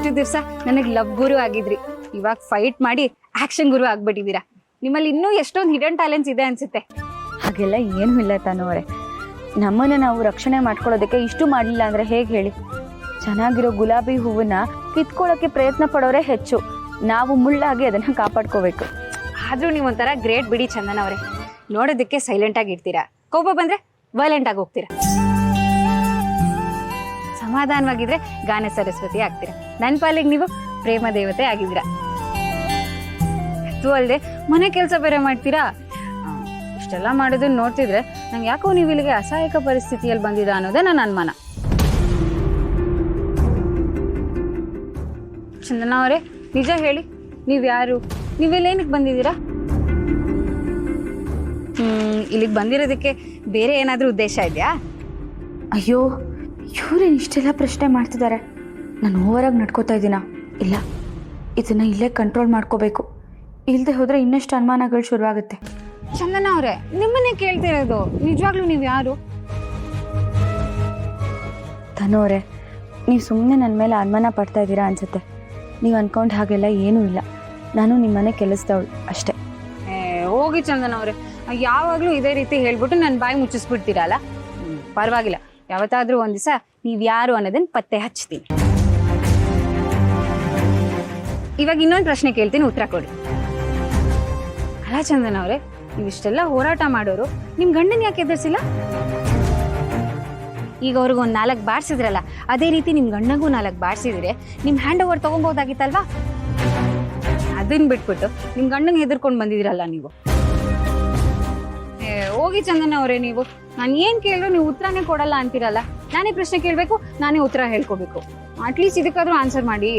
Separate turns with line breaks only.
ಇಷ್ಟು ದಿವಸ ನನಗೆ ಲವ್ ಗುರು ಆಗಿದ್ರಿ, ಇವಾಗ ಫೈಟ್ ಮಾಡಿ ಆಕ್ಷನ್ ಗುರು ಆಗ್ಬಿಟ್ಟಿದ್ದೀರಾ. ನಿಮ್ಮಲ್ಲಿ ಇನ್ನೂ ಎಷ್ಟೊಂದು ಹಿಡನ್ ಟ್ಯಾಲೆಂಟ್ಸ್ ಇದೆ ಅನ್ಸುತ್ತೆ.
ಹಾಗೆಲ್ಲ ಏನೂ ಇಲ್ಲ ತನ್ನೋರೆ. ನಮ್ಮನ್ನ ನಾವು ರಕ್ಷಣೆ ಮಾಡ್ಕೊಳ್ಳೋದಕ್ಕೆ ಇಷ್ಟು ಮಾಡಲಿಲ್ಲ ಅಂದ್ರೆ ಹೇಗೆ ಹೇಳಿ? ಚೆನ್ನಾಗಿರೋ ಗುಲಾಬಿ ಹೂವನ್ನ ಕಿತ್ಕೊಳ್ಳೋಕೆ ಪ್ರಯತ್ನ ಪಡೋರೆ ಹೆಚ್ಚು, ನಾವು ಮುಳ್ಳಾಗಿ ಅದನ್ನ ಕಾಪಾಡ್ಕೋಬೇಕು.
ಆದ್ರೂ ನೀವು ಒಂಥರ ಗ್ರೇಟ್ ಬಿಡಿ ಚಂದನ ಅವರೇ. ನೋಡೋದಕ್ಕೆ ಸೈಲೆಂಟ್ ಆಗಿ ಇರ್ತೀರಾ, ಕೋಪ ಬಂದ್ರೆ ವೈಲೆಂಟ್ ಆಗಿ ಹೋಗ್ತೀರಾ. ಸಮಾಧಾನವಾಗಿದ್ರೆ ಗಾನ ಸರಸ್ವತಿ ಆಗ್ತೀರಾ. ನನ್ನ ಪಾಲಿಗೆ ನೀವು ಪ್ರೇಮ ದೇವತೆ ಆಗಿದ್ದೀರಾ. ಅದು ಅಲ್ಲದೆ ಮನೆ ಕೆಲಸ ಬೇರೆ ಮಾಡ್ತೀರಾ. ಇಷ್ಟೆಲ್ಲ ಮಾಡೋದನ್ನ ನೋಡ್ತಿದ್ರೆ ನಂಗೆ ಯಾಕೋ ನೀವು ಇಲ್ಲಿಗೆ ಅಸಹಾಯಕ ಪರಿಸ್ಥಿತಿಯಲ್ಲಿ ಬಂದಿರಾ ಅನ್ನೋದೇ ನನ್ನ ಅನುಮಾನ. ಚಂದನ ಅವರೇ, ನಿಜ ಹೇಳಿ, ನೀವು ಯಾರು? ನೀವೆಲ್ಲೇನಕ್ಕೆ ಬಂದಿದ್ದೀರಾ? ಇಲ್ಲಿಗೆ ಬಂದಿರೋದಕ್ಕೆ ಬೇರೆ ಏನಾದರೂ ಉದ್ದೇಶ ಇದೆಯಾ?
ಅಯ್ಯೋ, ಇವ್ರೇನು ಇಷ್ಟೆಲ್ಲ ಪ್ರಶ್ನೆ ಮಾಡ್ತಿದ್ದಾರೆ. ನಾನು ಓವರಾಗಿ ನಡ್ಕೋತಾ ಇದ್ದೀನ? ಇಲ್ಲ, ಇದನ್ನ ಇಲ್ಲೇ ಕಂಟ್ರೋಲ್ ಮಾಡ್ಕೋಬೇಕು. ಇಲ್ಲದೆ ಹೋದ್ರೆ ಇನ್ನಷ್ಟು ಅನುಮಾನಗಳು ಶುರುವಾಗುತ್ತೆ.
ಚಂದನ ಅವರೇ, ನಿಮ್ಮನ್ನೇ ಕೇಳ್ತಿರೋದು, ನಿಜವಾಗ್ಲೂ ನೀವು ಯಾರು?
ತನ್ನೋರೆ, ನೀವು ಸುಮ್ಮನೆ ನನ್ನ ಮೇಲೆ ಅನುಮಾನ ಪಡ್ತಾ ಇದ್ದೀರಾ ಅನ್ಸುತ್ತೆ. ನೀವು ಅನ್ಕೊಂಡು ಹಾಗೆಲ್ಲ ಏನೂ ಇಲ್ಲ. ನಾನು ನಿಮ್ಮನೆ ಕೆಲಸದವಳು ಅಷ್ಟೇ.
ಹೋಗಿ ಚಂದನ ಅವರೇ, ಯಾವಾಗಲೂ ಇದೇ ರೀತಿ ಹೇಳ್ಬಿಟ್ಟು ನನ್ನ ಬಾಯಿ ಮುಚ್ಚಿಸ್ಬಿಡ್ತೀರಲ್ಲ. ಪರವಾಗಿಲ್ಲ, ಯಾವತ್ತಾದ್ರೂ ಒಂದ್ ದಿವಸ ನೀವ್ ಯಾರು ಅನ್ನೋದನ್ನ ಪತ್ತೆ ಹಚ್ತೀನಿ. ಇವಾಗ ಇನ್ನೊಂದು ಪ್ರಶ್ನೆ ಕೇಳ್ತೀನಿ, ಉತ್ತರ ಕೊಡಿ. ಅಲ್ಲ ಚಂದನ ಅವರೇ, ನೀವು ಇಷ್ಟೆಲ್ಲ ಹೋರಾಟ ಮಾಡೋರು ನಿಮ್ ಗಂಡನ್ ಯಾಕೆ ಎದುರಿಸಿಲ್ಲ? ಈಗ ಅವ್ರಿಗೆ ಒಂದ್ 4 ಬಾರ್ಸಿದ್ರಲ್ಲ, ಅದೇ ರೀತಿ ನಿಮ್ ಗಂಡಗೂ 4 ಬಾರ್ಸಿದ್ರೆ ನಿಮ್ ಹ್ಯಾಂಡ್ ಓವರ್ ತಗೊಬೋದಾಗಿತ್ತಲ್ವಾ? ಅದನ್ನ ಬಿಟ್ಬಿಟ್ಟು ನಿಮ್ ಗಂಡಂಗೆ ಹೆದರ್ಕೊಂಡ್ ಬಂದಿದಿರಲ್ಲ ನೀವು. ಹೋಗಿ ಚಂದನ ಅವರೇ, ನೀವು ನಾನು ಏನ್ ಕೇಳಿದ್ರು ನೀವು ಉತ್ತರನೇ ಕೊಡಲ್ಲ ಅಂತೀರಲ್ಲ. ನಾನೇ ಪ್ರಶ್ನೆ ಕೇಳ್ಬೇಕು, ನಾನೇ ಉತ್ತರ ಹೇಳ್ಕೋಬೇಕು. ಅಟ್ಲೀಸ್ಟ್ ಇದಕ್ಕಾದ್ರೂ ಆನ್ಸರ್ ಮಾಡಿ.